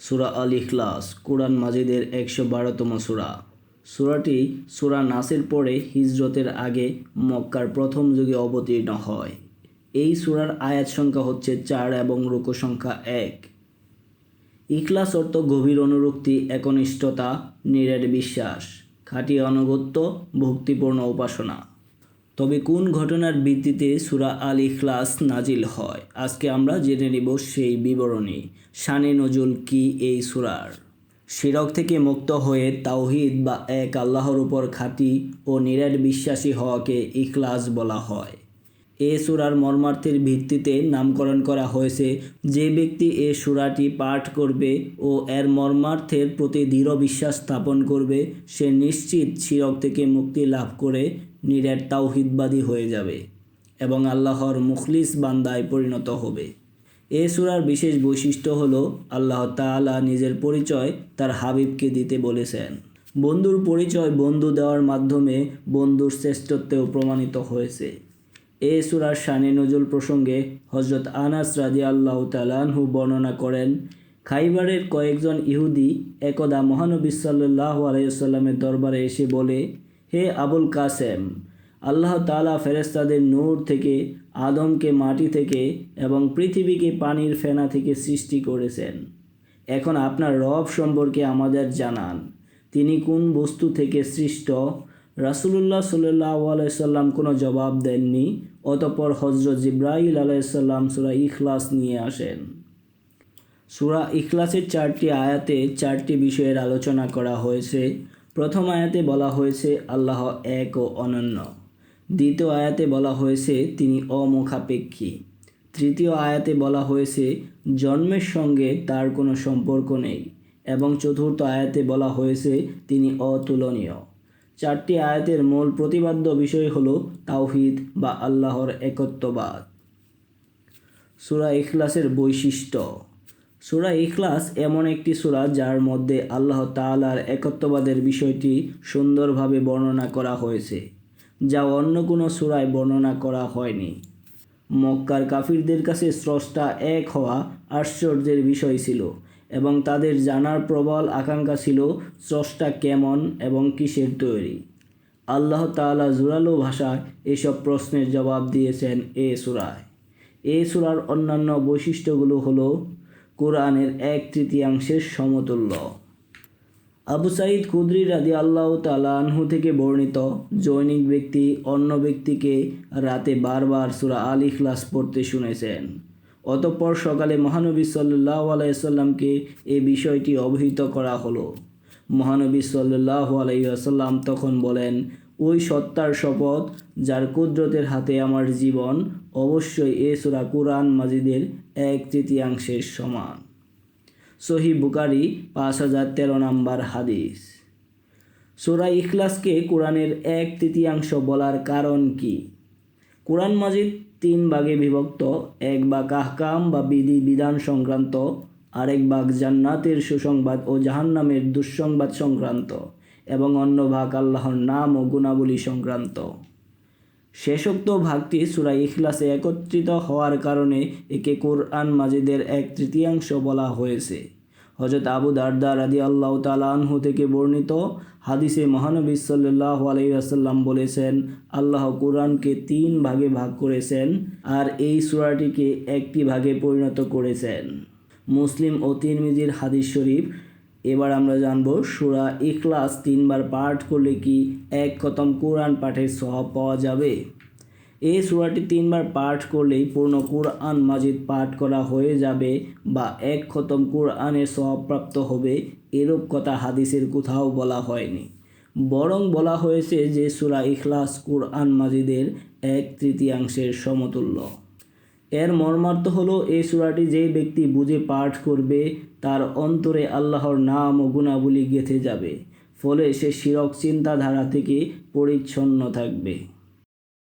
সূরা আল ইখলাস কুরআন মাজিদের 112তম সূরা। সূরাটি সূরা নাসের পরে হিজরতের আগে মক্কার প্রথম যুগে অবতীর্ণ হয়। এই সূরার আয়াত সংখ্যা হচ্ছে 4 এবং রুকু সংখ্যা 1। ইখলাস অর্থ গভীর অনুরক্তি, একনিষ্ঠতা, নিরেট বিশ্বাস, খাঁটি আনুগত্য, ভক্তিপূর্ণ উপাসনা। তবে কোন ঘটনার ভিত্তিতে সূরা আল ইখলাস নাজিল হয়, আজকে আমরা জেনে নিব সেই বিবরণী। শানে নজুল কি এই সূরার? শিরক থেকে মুক্ত হয়ে তাওহীদ বা এক আল্লাহর উপর খাঁটি ও নিরেট বিশ্বাসী হওয়াকে ইখলাস বলা হয়। এ সূরার মর্মার্থের ভিত্তিতে নামকরণ করা হয়েছে। যে ব্যক্তি এ সূরাটি পাঠ করবে ও এর মর্মার্থের প্রতি দৃঢ় বিশ্বাস স্থাপন করবে, সে নিশ্চিত শিরক থেকে মুক্তি লাভ করে নিরেট তাওহীদবাদী হয়ে যাবে এবং আল্লাহর মুখলিস বান্দায় পরিণত হবে। এ সূরার বিশেষ বৈশিষ্ট্য হলো আল্লাহ তাআলা নিজের পরিচয় তার হাবিবকে দিতে বলেছেন। বন্ধুর পরিচয় বন্ধু দেওয়ার মাধ্যমে বন্ধুর শ্রেষ্ঠত্বেও প্রমাণিত হয়েছে। এ সূরার শানে নজুল প্রসঙ্গে হযরত আনাস রাদিয়াল্লাহু তাআলা আনহু বর্ণনা করেন, খাইবারের কয়েকজন ইহুদি একদা মহানবী সাল্লাল্লাহু আলাইহি ওয়াসাল্লামের দরবারে এসে বলে, হে আবুল কাসেম, আল্লাহ তাআলা ফেরেশতাদের নূর থেকে, আদমকে মাটি থেকে এবং পৃথিবীকে পানির ফেনা থেকে সৃষ্টি করেছেন। এখন আপনার রব সম্পর্কে আমাদের জানান। তিনি কোন বস্তু থেকে সৃষ্ট? রাসূলুল্লাহ সাল্লাল্লাহু আলাইহি সাল্লাম কোনো জবাব দেননি। অতঃপর হযরত জিবরাইল আলাইহিস সালাম সূরা ইখলাস নিয়ে আসেন। সূরা ইখলাসের 4টি আয়াতে 4টি বিষয়ের আলোচনা করা হয়েছে। প্রথম আয়াতে বলা হয়েছে আল্লাহ এক ও অনন্য। দ্বিতীয় আয়াতে বলা হয়েছে তিনি অমুখাপেক্ষী। তৃতীয় আয়াতে বলা হয়েছে জন্মের সঙ্গে তার কোনো সম্পর্ক নেই এবং চতুর্থ আয়াতে বলা হয়েছে তিনি অতুলনীয়। 4টি আয়াতের মূল প্রতিপাদ্য বিষয় হলো তাওহীদ বা আল্লাহর একত্ববাদ। সূরা ইখলাসের বৈশিষ্ট্য। সূরা ইখলাস এমন একটি সূরা যার মধ্যে আল্লাহ তাআলার একত্ববাদের বিষয়টি সুন্দরভাবে বর্ণনা করা হয়েছে, যা অন্য কোনো সূরায় বর্ণনা করা হয়নি। মক্কার কাফিরদের কাছে স্রষ্টা এক হওয়া আশ্চর্যের বিষয় ছিল এবং তাদের জানার প্রবল আকাঙ্ক্ষা ছিল স্রষ্টা কেমন এবং কিসের তৈরি। আল্লাহ তাআলা জোরালো ভাষায় এসব প্রশ্নের জবাব দিয়েছেন এ সূরায়। এ সূরার অন্যান্য বৈশিষ্ট্যগুলো হলো কোরআনের 1/3 সমতুল্য। আবু সাঈদ খুদরি রাদিয়াল্লাহু তাআলা আনহু থেকে বর্ণিত, জৈনিক ব্যক্তি অন্য ব্যক্তিকে রাতে বারবার সূরা আল ইখলাস পড়তে শুনেছেন। অতঃপর সকালে মহানবী সাল্লাল্লাহু আলাইহি ওয়াসাল্লামকে এ বিষয়টি অবহিত করা হলো। মহানবী সাল্লাল্লাহু আলাইহি ওয়াসাল্লাম তখন বলেন, ওই সত্তার শপথ যার কুদরতের হাতে আমার জীবন, অবশ্যই এ সূরা কুরআন মাজিদের 1/3 সমান। সহিহ বুখারী 5013 নম্বর হাদিস। সূরা ইখলাসকে কোরআনের 1/3 বলার কারণ কি? কোরআন মাজিদ 3 ভাগে বিভক্ত। এক ভাগ আহকাম বা বিধি বিধান সংক্রান্ত, আরেক ভাগ জান্নাতের সুসংবাদ ও জাহান্নামের দুঃসংবাদ সংক্রান্ত এবং অন্য ভাগ আল্লাহর নাম ও গুণাবলী সংক্রান্ত। শেষোক্ত ভাগটি সূরা ইখলাসে একত্রিত হওয়ার কারণে একে কোরআন মাজিদের 1/3 বলা হয়েছে। হযরত আবু দারদা রাদিয়াল্লাহু তাআলা আনহু থেকে বর্ণিত হাদিসে মহানবী সাল্লাল্লাহু আলাইহি ওয়াসাল্লাম বলেছেন, আল্লাহ কোরআনকে 3 ভাগে ভাগ করেছেন আর এই সূরাটিকে একটি ভাগে পরিণত করেছেন। মুসলিম ও তিরমিজির হাদিস শরীফ। এবার আমরা জানব সূরা ইখলাস 3 বার পাঠ করলে কি 1 খতম কোরআন পাঠের সওয়াব পাওয়া যাবে? এই সূরাটি 3 বার পাঠ করলেই পূর্ণ কোরআন মাজিদ পাঠ করা হয়ে যাবে বা 1 খতম কোরআনের সওয়াব প্রাপ্ত হবে, এরূপ কথা হাদিসের কোথাও বলা হয়নি। বরং বলা হয়েছে যে সূরা ইখলাস কোরআন মাজিদের 1/3 সমতুল্য। এর মর্মার্থ হলো এই সূরাটি যে ব্যক্তি বুঝে পাঠ করবে তার অন্তরে আল্লাহর নাম ও গুণাবলী গেঁথে যাবে, ফলে সে শিরক চিন্তাধারা থেকে পরিচ্ছন্ন থাকবে।